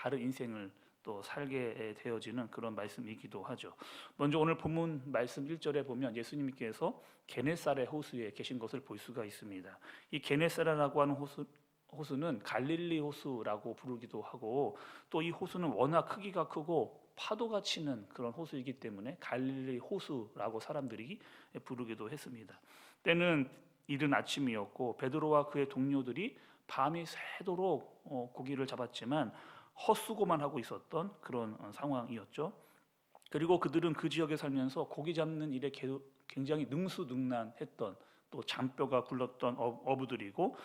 다른 인생을 또 살게 되어지는 그런 말씀이기도 하죠. 먼저 오늘 본문 말씀 1절에 보면 예수님께서 게네사렛 호수에 계신 것을 볼 수가 있습니다. 이 게네사렛이라고 하는 호수는 갈릴리 호수라고 부르기도 하고, 또 이 호수는 워낙 크기가 크고 파도가 치는 그런 호수이기 때문에 갈릴리 호수라고 사람들이 부르기도 했습니다. 때는 이른 아침이었고 베드로와 그의 동료들이 밤이 새도록 고기를 잡았지만 헛수고만 하고 있었던 그런 상황이었죠. 그리고 그들은 그 지역에 살면서 고기 잡는 일에 굉장히 능수능란했던, 또 잔뼈가 굴렀던 어부들이고,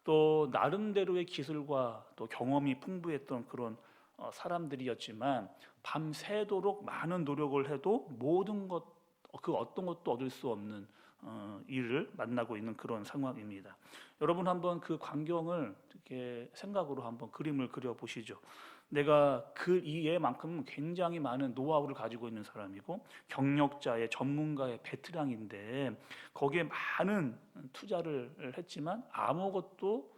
또 나름대로의 기술과 또 경험이 풍부했던 그런 사람들이었지만 밤새도록 많은 노력을 해도 모든 것, 그 어떤 것도 얻을 수 없는 일을 만나고 있는 그런 상황입니다. 여러분 한번 그 광경을 이렇게 생각으로 한번 그림을 그려 보시죠. 내가 그 이해만큼 굉장히 많은 노하우를 가지고 있는 사람이고 경력자의 전문가의 베테랑인데 거기에 많은 투자를 했지만 아무것도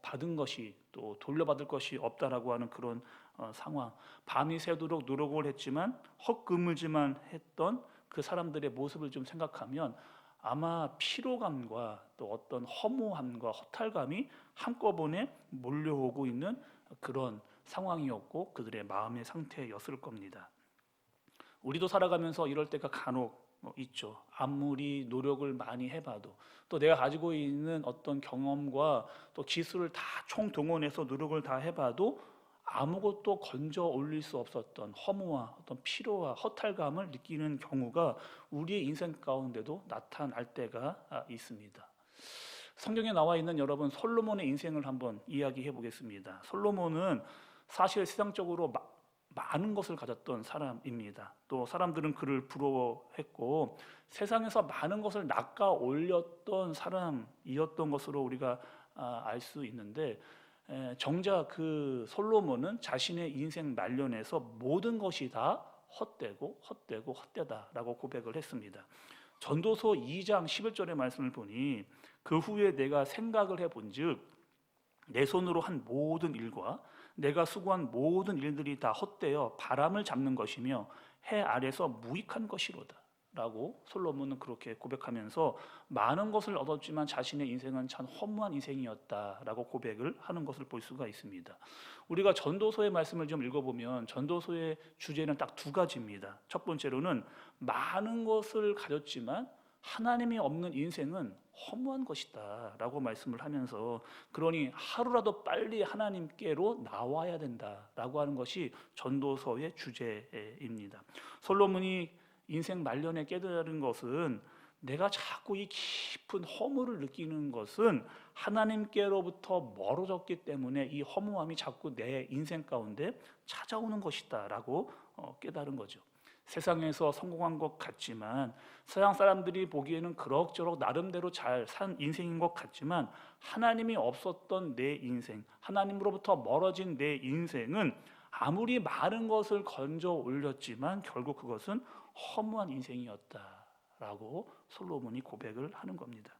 받은 것이 또 돌려받을 것이 없다라고 하는 그런 상황. 밤이 새도록 노력을 했지만 헛금을지만 했던 그 사람들의 모습을 좀 생각하면 아마 피로감과 또 어떤 허무함과 허탈감이 한꺼번에 몰려오고 있는 그런 상황이었고 그들의 마음의 상태였을 겁니다. 우리도 살아가면서 이럴 때가 간혹 있죠. 아무리 노력을 많이 해봐도 또 내가 가지고 있는 어떤 경험과 또 기술을 다 총동원해서 노력을 다 해봐도 아무것도 건져 올릴 수 없었던 허무와 어떤 피로와 허탈감을 느끼는 경우가 우리의 인생 가운데도 나타날 때가 있습니다. 성경에 나와 있는 여러분 솔로몬의 인생을 한번 이야기해 보겠습니다. 솔로몬은 사실 세상적으로 많은 것을 가졌던 사람입니다. 또 사람들은 그를 부러워했고 세상에서 많은 것을 낚아 올렸던 사람이었던 것으로 우리가 알 수 있는데, 정작 그 솔로몬은 자신의 인생 말년에서 모든 것이 다 헛되다라고 고백을 했습니다. 전도서 2장 11절의 말씀을 보니 그 후에 내가 생각을 해본즉 내 손으로 한 모든 일과 내가 수고한 모든 일들이 다 헛되어 바람을 잡는 것이며 해 아래서 무익한 것이로다 라고 솔로몬은 그렇게 고백하면서 많은 것을 얻었지만 자신의 인생은 참 허무한 인생이었다라고 고백을 하는 것을 볼 수가 있습니다. 우리가 전도서의 말씀을 좀 읽어보면 전도서의 주제는 딱 두 가지입니다. 첫 번째로는 많은 것을 가졌지만 하나님이 없는 인생은 허무한 것이다 라고 말씀을 하면서, 그러니 하루라도 빨리 하나님께로 나와야 된다라고 하는 것이 전도서의 주제입니다. 솔로몬이 인생 말년에 깨달은 것은 내가 자꾸 이 깊은 허무를 느끼는 것은 하나님께로부터 멀어졌기 때문에 이 허무함이 자꾸 내 인생 가운데 찾아오는 것이다 라고 깨달은 거죠. 세상에서 성공한 것 같지만, 세상 사람들이 보기에는 그럭저럭 나름대로 잘 산 인생인 것 같지만 하나님이 없었던 내 인생, 하나님으로부터 멀어진 내 인생은 아무리 많은 것을 건져 올렸지만 결국 그것은 허무한 인생이었다라고 솔로몬이 고백을 하는 겁니다.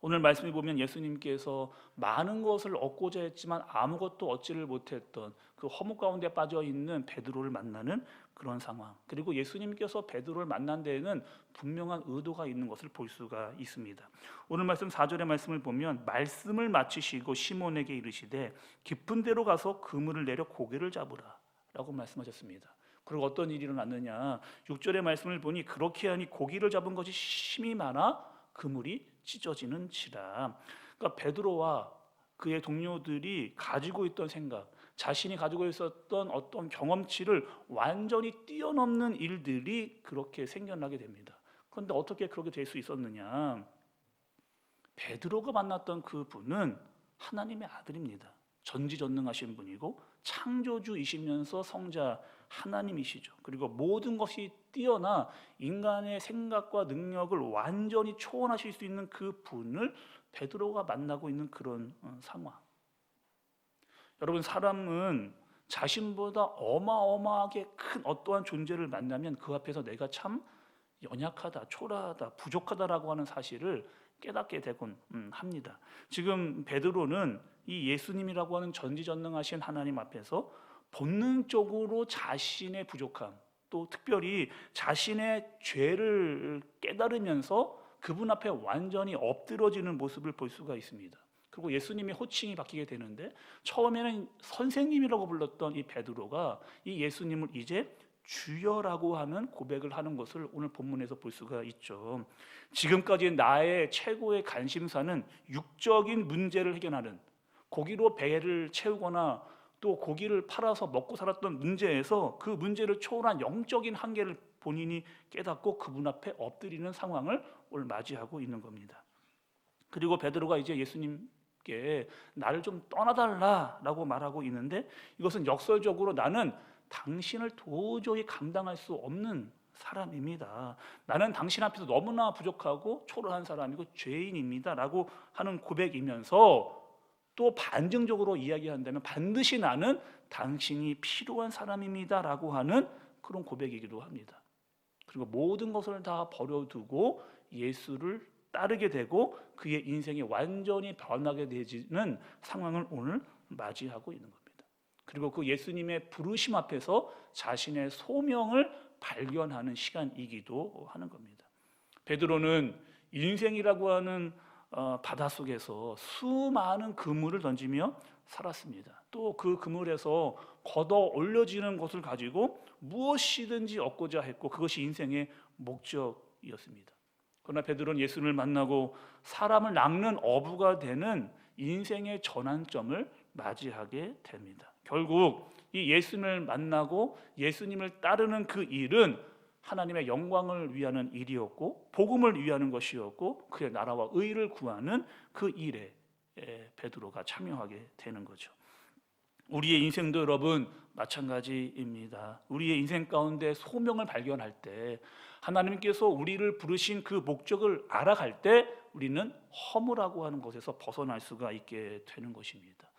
오늘 말씀을 보면 예수님께서 많은 것을 얻고자 했지만 아무것도 얻지를 못했던 그 허무 가운데 빠져 있는 베드로를 만나는 그런 상황, 그리고 예수님께서 베드로를 만난 데에는 분명한 의도가 있는 것을 볼 수가 있습니다. 오늘 말씀 4절의 말씀을 보면 말씀을 마치시고 시몬에게 이르시되 깊은 데로 가서 그물을 내려 고기를 잡으라 라고 말씀하셨습니다. 그리고 어떤 일이 일어났느냐, 6절의 말씀을 보니 그렇게 하니 고기를 잡은 것이 심히 많아 그물이 찢어지는지라. 그러니까 베드로와 그의 동료들이 가지고 있던 생각, 자신이 가지고 있었던 어떤 경험치를 완전히 뛰어넘는 일들이 그렇게 생겨나게 됩니다. 그런데 어떻게 그렇게 될 수 있었느냐? 베드로가 만났던 그 분은 하나님의 아들입니다. 전지전능하신 분이고 창조주이시면서 성자 하나님이시죠. 그리고 모든 것이 뛰어나 인간의 생각과 능력을 완전히 초월하실 수 있는 그 분을 베드로가 만나고 있는 그런 상황. 여러분, 사람은 자신보다 어마어마하게 큰 어떠한 존재를 만나면 그 앞에서 내가 참 연약하다, 초라하다, 부족하다라고 하는 사실을 깨닫게 되곤 합니다. 지금 베드로는 이 예수님이라고 하는 전지전능하신 하나님 앞에서 본능적으로 자신의 부족함, 또 특별히 자신의 죄를 깨달으면서 그분 앞에 완전히 엎드러지는 모습을 볼 수가 있습니다. 그리고 예수님의 호칭이 바뀌게 되는데, 처음에는 선생님이라고 불렀던 이 베드로가 이 예수님을 이제 주여라고 하는 고백을 하는 것을 오늘 본문에서 볼 수가 있죠. 지금까지 나의 최고의 관심사는 육적인 문제를 해결하는, 고기로 배를 채우거나 또 고기를 팔아서 먹고 살았던 문제에서 그 문제를 초월한 영적인 한계를 본인이 깨닫고 그분 앞에 엎드리는 상황을 오늘 맞이하고 있는 겁니다. 그리고 베드로가 이제 예수님께 나를 좀 떠나달라라고 말하고 있는데, 이것은 역설적으로 나는 당신을 도저히 감당할 수 없는 사람입니다. 나는 당신 앞에서 너무나 부족하고 초라한 사람이고 죄인입니다 라고 하는 고백이면서, 또 반증적으로 이야기한다면 반드시 나는 당신이 필요한 사람입니다 라고 하는 그런 고백이기도 합니다. 그리고 모든 것을 다 버려두고 예수를 따르게 되고 그의 인생이 완전히 변하게 되는 상황을 오늘 맞이하고 있는 겁니다. 그리고 그 예수님의 부르심 앞에서 자신의 소명을 발견하는 시간이기도 하는 겁니다. 베드로는 인생이라고 하는 바닷속에서 수많은 그물을 던지며 살았습니다. 또 그 그물에서 걷어 올려지는 것을 가지고 무엇이든지 얻고자 했고, 그것이 인생의 목적이었습니다. 그러나 베드로는 예수님을 만나고 사람을 낚는 어부가 되는 인생의 전환점을 맞이하게 됩니다. 결국 이 예수님을 만나고 예수님을 따르는 그 일은 하나님의 영광을 위하는 일이었고, 복음을 위하는 것이었고, 그의 나라와 의를 구하는 그 일에 베드로가 참여하게 되는 거죠. 우리의 인생도 여러분 마찬가지입니다. 우리의 인생 가운데 소명을 발견할 때, 하나님께서 우리를 부르신 그 목적을 알아갈 때 우리는 허무라고 하는 것에서 벗어날 수가 있게 되는 것입니다.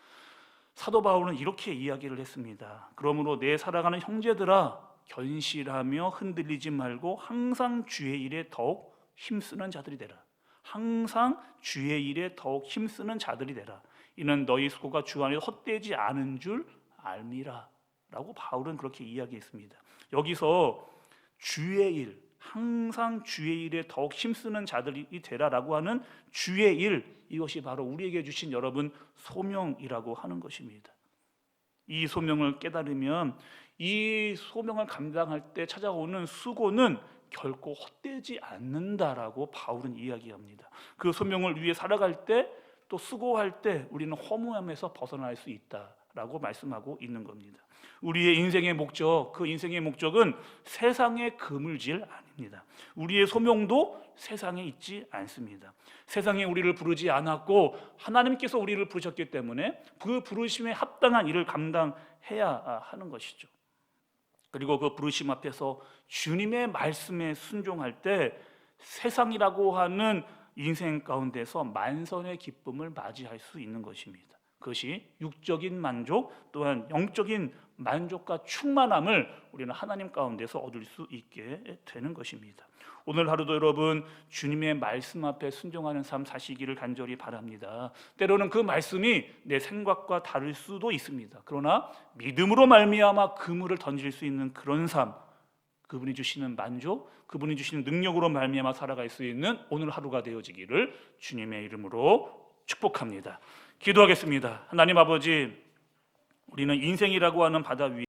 사도 바울은 이렇게 이야기를 했습니다. 그러므로 내 사랑하는 형제들아, 견실하며 흔들리지 말고 항상 주의 일에 더욱 힘쓰는 자들이 되라. 항상 주의 일에 더욱 힘쓰는 자들이 되라. 이는 너희 수고가 주 안에 헛되지 않은 줄 알미라 라고 바울은 그렇게 이야기했습니다. 여기서 주의 일, 항상 주의 일에 더욱 힘쓰는 자들이 되라라고 하는 주의 일, 이것이 바로 우리에게 주신 여러분 소명이라고 하는 것입니다. 이 소명을 깨달으면 이 소명을 감당할 때 찾아오는 수고는 결코 헛되지 않는다라고 바울은 이야기합니다. 그 소명을 위해 살아갈 때, 또 수고할 때 우리는 허무함에서 벗어날 수 있다라고 말씀하고 있는 겁니다. 우리의 인생의 목적, 그 인생의 목적은 세상의 그물질 아닙니다. 우리의 소명도 세상에 있지 않습니다. 세상에 우리를 부르지 않았고 하나님께서 우리를 부르셨기 때문에 그 부르심에 합당한 일을 감당해야 하는 것이죠. 그리고 그 부르심 앞에서 주님의 말씀에 순종할 때 세상이라고 하는 인생 가운데서 만선의 기쁨을 맞이할 수 있는 것입니다. 그것이 육적인 만족, 또한 영적인 만족과 충만함을 우리는 하나님 가운데서 얻을 수 있게 되는 것입니다. 오늘 하루도 여러분 주님의 말씀 앞에 순종하는 삶 사시기를 간절히 바랍니다. 때로는 그 말씀이 내 생각과 다를 수도 있습니다. 그러나 믿음으로 말미암아 그물을 던질 수 있는 그런 삶, 그분이 주시는 만족, 그분이 주시는 능력으로 말미암아 살아갈 수 있는 오늘 하루가 되어지기를 주님의 이름으로 축복합니다. 기도하겠습니다. 하나님 아버지, 우리는 인생이라고 하는 바다 위에